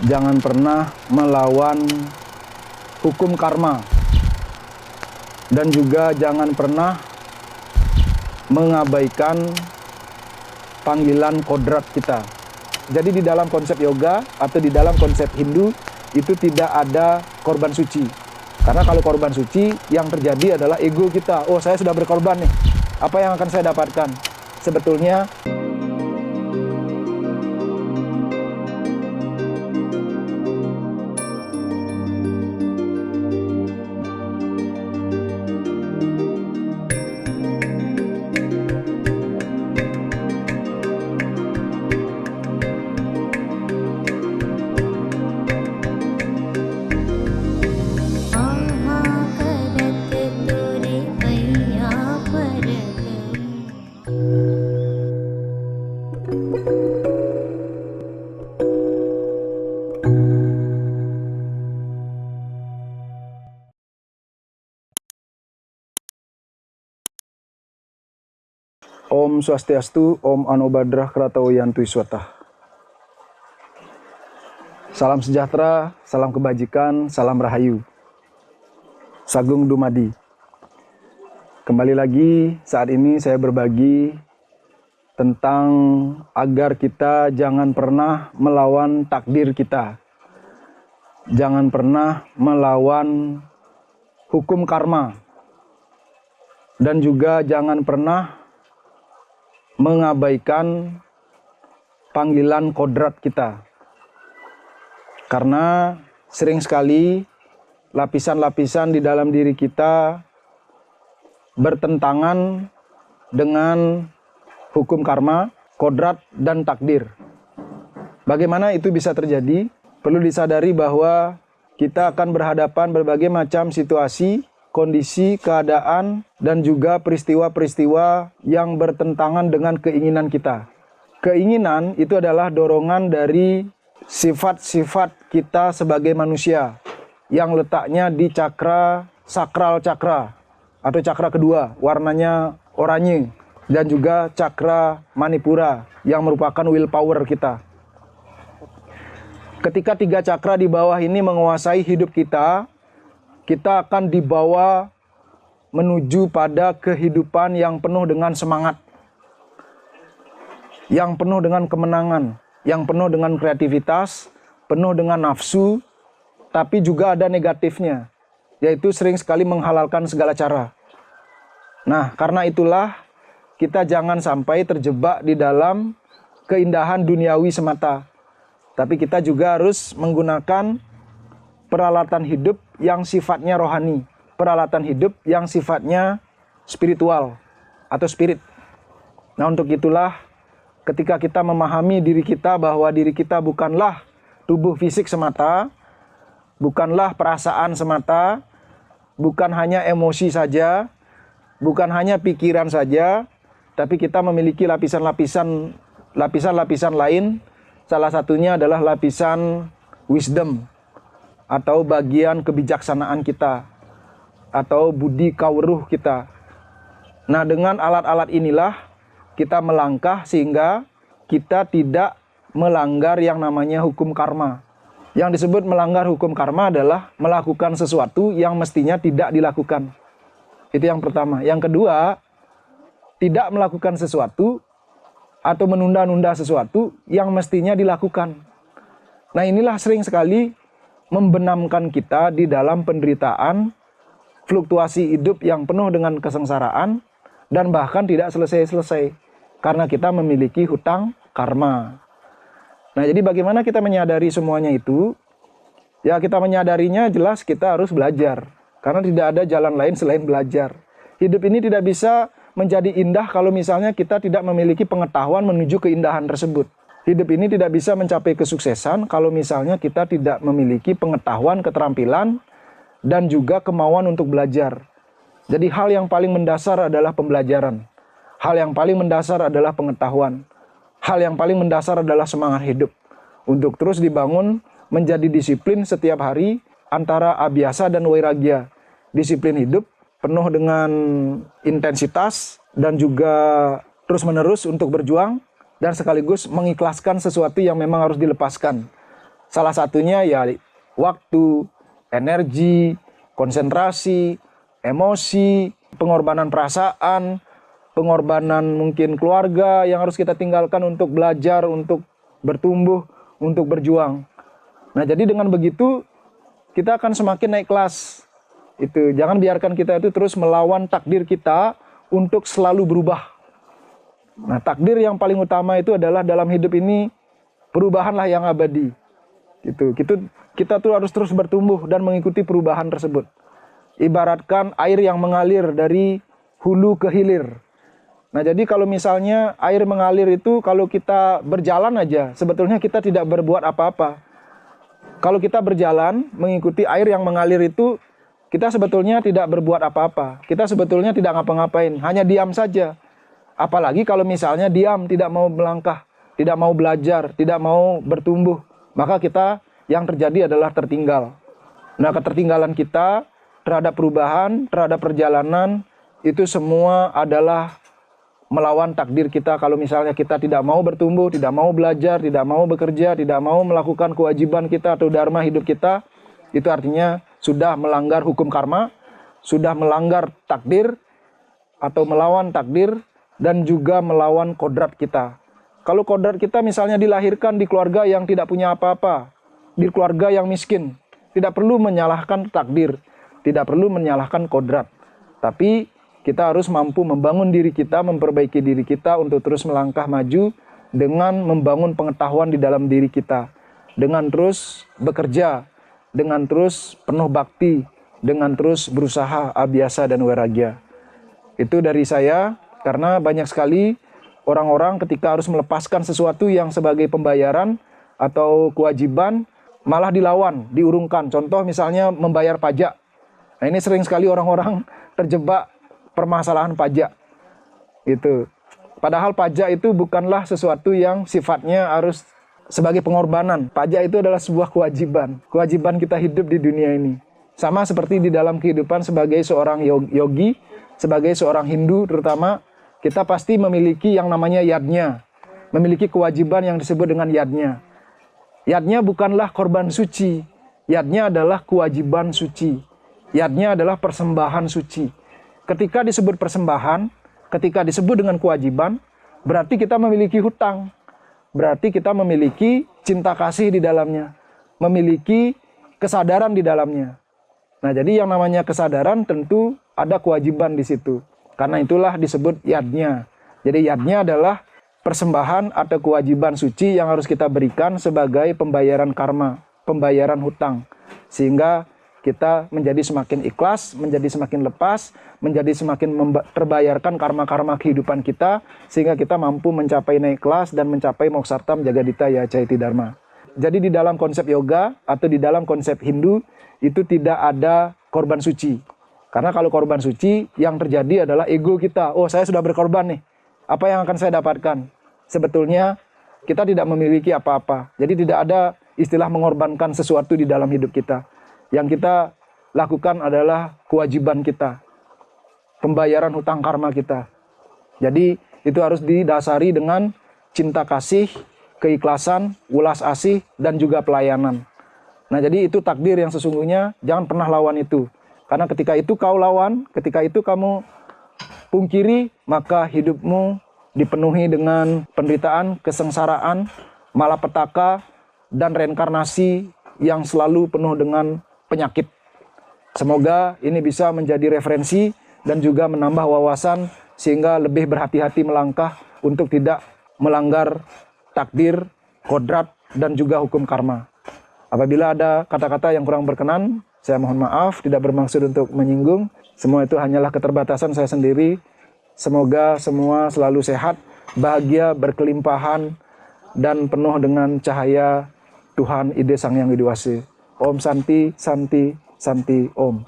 jangan pernah melawan hukum karma, dan juga jangan pernah mengabaikan panggilan kodrat kita. Jadi di dalam konsep yoga atau di dalam konsep Hindu itu tidak ada korban suci. Karena kalau korban suci yang terjadi adalah ego kita. Oh, saya sudah berkorban nih. Apa yang akan saya dapatkan? Sebetulnya Om Swastiastu, Om Anobadrah Kratau Yantu Iswatah. Salam sejahtera, salam kebajikan, salam rahayu. Sagung Dumadi. Kembali lagi, saat ini saya berbagi tentang agar kita jangan pernah melawan takdir kita. Jangan pernah melawan hukum karma. Dan juga jangan pernah mengabaikan panggilan kodrat kita. Karena sering sekali lapisan-lapisan di dalam diri kita bertentangan dengan hukum karma, kodrat, dan takdir. Bagaimana itu bisa terjadi? Perlu disadari bahwa kita akan berhadapan berbagai macam situasi, kondisi, keadaan, dan juga peristiwa-peristiwa yang bertentangan dengan keinginan kita. Keinginan itu adalah dorongan dari sifat-sifat kita sebagai manusia yang letaknya di cakra sakral cakra atau cakra kedua, warnanya oranye, dan juga cakra manipura yang merupakan willpower kita. Ketika tiga cakra di bawah ini menguasai hidup kita, kita akan dibawa menuju pada kehidupan yang penuh dengan semangat, yang penuh dengan kemenangan, yang penuh dengan kreativitas, penuh dengan nafsu, tapi juga ada negatifnya, yaitu sering sekali menghalalkan segala cara. Nah, karena itulah kita jangan sampai terjebak di dalam keindahan duniawi semata, tapi kita juga harus menggunakan peralatan hidup yang sifatnya rohani, peralatan hidup yang sifatnya spiritual atau spirit. Nah, untuk itulah ketika kita memahami diri kita bahwa diri kita bukanlah tubuh fisik semata, bukanlah perasaan semata, bukan hanya emosi saja, bukan hanya pikiran saja, tapi kita memiliki lapisan-lapisan lain. Salah satunya adalah lapisan wisdom, atau bagian kebijaksanaan kita, atau budi kawruh kita. Nah, dengan alat-alat inilah kita melangkah sehingga kita tidak melanggar yang namanya hukum karma. Yang disebut melanggar hukum karma adalah melakukan sesuatu yang mestinya tidak dilakukan. Itu yang pertama. Yang kedua, tidak melakukan sesuatu atau menunda-nunda sesuatu yang mestinya dilakukan. Nah, inilah sering sekali membenamkan kita di dalam penderitaan, fluktuasi hidup yang penuh dengan kesengsaraan, dan bahkan tidak selesai-selesai karena kita memiliki hutang karma. Nah, jadi bagaimana kita menyadari semuanya itu? Ya, kita menyadarinya jelas kita harus belajar, karena tidak ada jalan lain selain belajar. Hidup ini tidak bisa menjadi indah kalau misalnya kita tidak memiliki pengetahuan menuju keindahan tersebut. Hidup ini tidak bisa mencapai kesuksesan kalau misalnya kita tidak memiliki pengetahuan, keterampilan, dan juga kemauan untuk belajar. Jadi hal yang paling mendasar adalah pembelajaran. Hal yang paling mendasar adalah pengetahuan. Hal yang paling mendasar adalah semangat hidup. Untuk terus dibangun menjadi disiplin setiap hari antara abhyasa dan vairagya. Disiplin hidup penuh dengan intensitas dan juga terus-menerus untuk berjuang, dan sekaligus mengikhlaskan sesuatu yang memang harus dilepaskan. Salah satunya ya waktu, energi, konsentrasi, emosi, pengorbanan perasaan, pengorbanan mungkin keluarga yang harus kita tinggalkan untuk belajar, untuk bertumbuh, untuk berjuang. Nah, jadi dengan begitu kita akan semakin naik kelas. Itu jangan biarkan kita itu terus melawan takdir kita untuk selalu berubah. Nah, takdir yang paling utama itu adalah dalam hidup ini perubahanlah yang abadi. Gitu. Kita tuh harus terus bertumbuh dan mengikuti perubahan tersebut. Ibaratkan air yang mengalir dari hulu ke hilir. Nah, jadi kalau misalnya air mengalir itu kalau kita berjalan aja, sebetulnya kita tidak berbuat apa-apa. Kalau kita berjalan mengikuti air yang mengalir itu, kita sebetulnya tidak berbuat apa-apa. Kita sebetulnya tidak ngapa-ngapain, hanya diam saja. Apalagi kalau misalnya diam, tidak mau melangkah, tidak mau belajar, tidak mau bertumbuh, maka kita yang terjadi adalah tertinggal. Nah, ketertinggalan kita terhadap perubahan, terhadap perjalanan, itu semua adalah melawan takdir kita. Kalau misalnya kita tidak mau bertumbuh, tidak mau belajar, tidak mau bekerja, tidak mau melakukan kewajiban kita atau dharma hidup kita, itu artinya sudah melanggar hukum karma, sudah melanggar takdir, atau melawan takdir, dan juga melawan kodrat kita. Kalau kodrat kita misalnya dilahirkan di keluarga yang tidak punya apa-apa, di keluarga yang miskin, tidak perlu menyalahkan takdir, tidak perlu menyalahkan kodrat. Tapi kita harus mampu membangun diri kita, memperbaiki diri kita untuk terus melangkah maju dengan membangun pengetahuan di dalam diri kita. Dengan terus bekerja, dengan terus penuh bakti, dengan terus berusaha abhyasa dan vairagya. Itu dari saya, karena banyak sekali orang-orang ketika harus melepaskan sesuatu yang sebagai pembayaran atau kewajiban, malah dilawan, diurungkan. Contoh misalnya membayar pajak. Nah, ini sering sekali orang-orang terjebak permasalahan pajak. Itu. Padahal pajak itu bukanlah sesuatu yang sifatnya harus sebagai pengorbanan. Pajak itu adalah sebuah kewajiban. Kewajiban kita hidup di dunia ini. Sama seperti di dalam kehidupan sebagai seorang yogi, sebagai seorang Hindu terutama, kita pasti memiliki yang namanya yadnya. Memiliki kewajiban yang disebut dengan yadnya. Yadnya bukanlah korban suci. Yadnya adalah kewajiban suci. Yadnya adalah persembahan suci. Ketika disebut persembahan, ketika disebut dengan kewajiban, berarti kita memiliki hutang. Berarti kita memiliki cinta kasih di dalamnya. Memiliki kesadaran di dalamnya. Nah, jadi yang namanya kesadaran tentu ada kewajiban di situ. Karena itulah disebut yadnya. Jadi yadnya adalah persembahan atau kewajiban suci yang harus kita berikan sebagai pembayaran karma, pembayaran hutang. Sehingga kita menjadi semakin ikhlas, menjadi semakin lepas, menjadi semakin terbayarkan karma-karma kehidupan kita, sehingga kita mampu mencapai naik kelas dan mencapai moksartam jagadita yacayati dharma. Jadi di dalam konsep yoga atau di dalam konsep Hindu, itu tidak ada korban suci. Karena kalau korban suci, yang terjadi adalah ego kita. Oh, saya sudah berkorban nih. Apa yang akan saya dapatkan? Sebetulnya kita tidak memiliki apa-apa. Jadi tidak ada istilah mengorbankan sesuatu di dalam hidup kita. Yang kita lakukan adalah kewajiban kita. Pembayaran hutang karma kita. Jadi itu harus didasari dengan cinta kasih, keikhlasan, ulas asih, dan juga pelayanan. Nah, jadi itu takdir yang sesungguhnya, jangan pernah lawan itu. Karena ketika itu kau lawan, ketika itu kamu pungkiri, maka hidupmu dipenuhi dengan penderitaan, kesengsaraan, malapetaka, dan reinkarnasi yang selalu penuh dengan penyakit. Semoga ini bisa menjadi referensi dan juga menambah wawasan sehingga lebih berhati-hati melangkah untuk tidak melanggar takdir, kodrat, dan juga hukum karma. Apabila ada kata-kata yang kurang berkenan, saya mohon maaf, tidak bermaksud untuk menyinggung. Semua itu hanyalah keterbatasan saya sendiri. Semoga semua selalu sehat, bahagia, berkelimpahan, dan penuh dengan cahaya Tuhan Ide Sang Yang Widiwasi. Om Santi, Santi, Santi, Om.